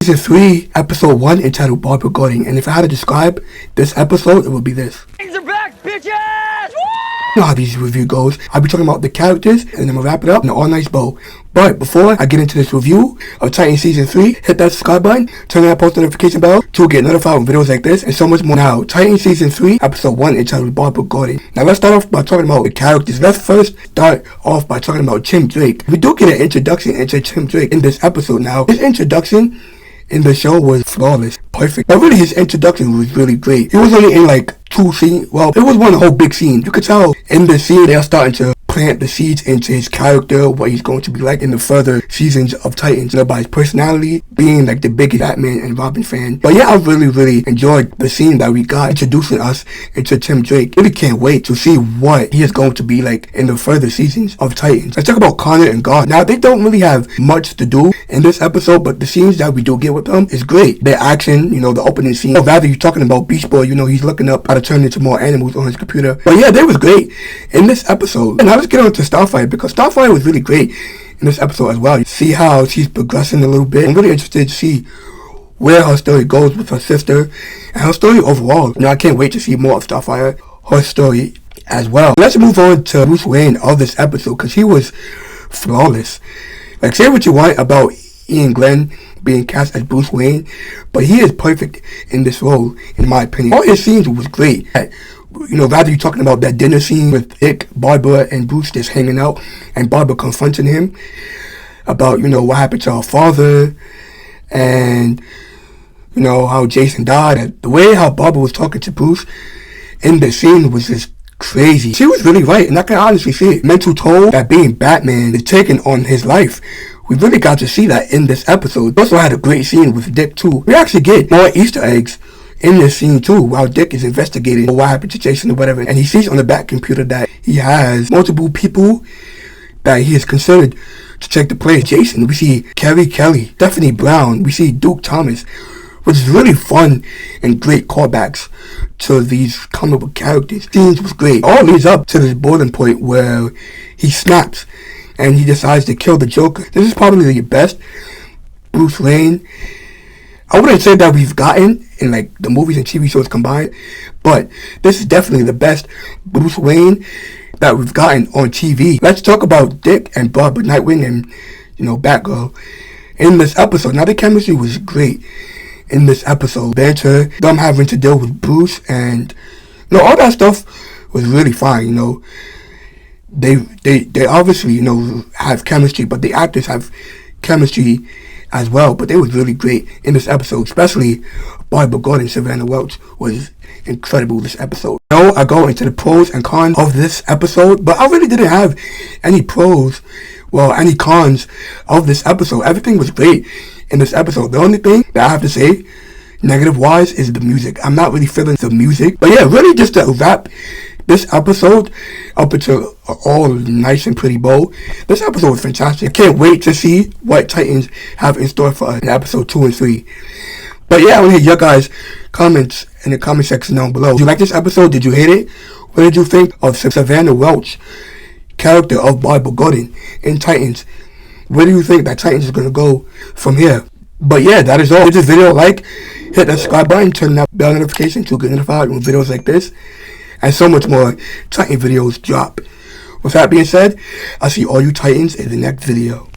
Season 3, Episode 1, entitled Barbara Gordon. And if I had to describe this episode, it would be this. Things are back, bitches! You know how these review goes. I'll be talking about the characters, and then I'm gonna wrap it up in an all nice bow. But before I get into this review of Titans Season 3, hit that subscribe button, turn on that post notification bell to get notified when videos like this and so much more. Now, Titans Season 3, Episode 1, entitled Barbara Gordon. Now, let's start off by talking about the characters. Let's first start off by talking about Tim Drake. We do get an introduction into Tim Drake in this episode. Now, his introduction in the show was flawless, perfect. But really, his introduction was really great. He was only in like 2 scenes. Well, it was one whole big scene. You could tell in the scene they are starting to plant the seeds into his character, what he's going to be like in the further seasons of Titans. You know, by his personality, being like the biggest Batman and Robin fan. But yeah, I really enjoyed the scene that we got introducing us into Tim Drake. Really can't wait to see what he is going to be like in the further seasons of Titans. Let's talk about Connor and God. Now, they don't really have much to do in this episode, but the scenes that we do get with them is great. Their action, you know, the opening scene. Or rather, you're talking about Beast Boy, you know, he's looking up how to turn into more animals on his computer. But yeah, they was great in this episode. And now let's get on to Starfire, because Starfire was really great in this episode as well. You see how she's progressing a little bit. I'm really interested to see where her story goes with her sister and her story overall. You know, I can't wait to see more of Starfire, her story as well. Let's move on to Bruce Wayne of this episode, because he was flawless. Like, say what you want about Ian Glenn being cast as Bruce Wayne, but he is perfect in this role, in my opinion. All his scenes was great. You know, rather you talking about that dinner scene with Dick, Barbara, and Bruce just hanging out, and Barbara confronting him about, you know, what happened to her father, and, you know, how Jason died. The way how Barbara was talking to Bruce in the scene was just crazy. She was really right, and I can honestly see it. Mental toll that being Batman is taking on his life. We really got to see that in this episode. We also had a great scene with Dick too. We actually get more Easter eggs in this scene too, while Dick is investigating what happened to Jason or whatever, and he sees on the back computer that he has multiple people that he is considered to take the place. Jason, we see Carrie Kelly, Stephanie Brown, we see Duke Thomas, which is really fun and great callbacks to these comic book characters. Scenes was great. All leads up to this boiling point where he snaps and he decides to kill the Joker. This is probably the best Bruce Wayne I wouldn't say that we've gotten in like the movies and TV shows combined, but this is definitely the best Bruce Wayne that we've gotten on TV. Let's talk about Dick and Barbara, Nightwing and, you know, Batgirl in this episode. Now, the chemistry was great in this episode. Banter, them having to deal with Bruce, and, you know, all that stuff was really fine. You know, they obviously, you know, have chemistry, but the actors have chemistry as well. But they was really great in this episode, especially Barbara Gordon. Savannah Welch was incredible this episode. Now I go into the pros and cons of this episode, but I really didn't have any pros, well, any cons of this episode. Everything was great in this episode. The only thing that I have to say negative wise is the music. I'm not really feeling the music, but yeah, really just to wrap this episode up into all nice and pretty bow. This episode was fantastic. I can't wait to see what Titans have in store for us in episode 2 and 3. But yeah, I want to hear your guys' comments in the comment section down below. Did you like this episode? Did you hate it? What did you think of Savannah Welch, character of Barbara Gordon in Titans? Where do you think that Titans is going to go from here? But yeah, that is all. Give this video a like, hit that subscribe button, turn that bell notification to get notified when videos like this and so much more Titan videos drop. With that being said, I'll see all you Titans in the next video.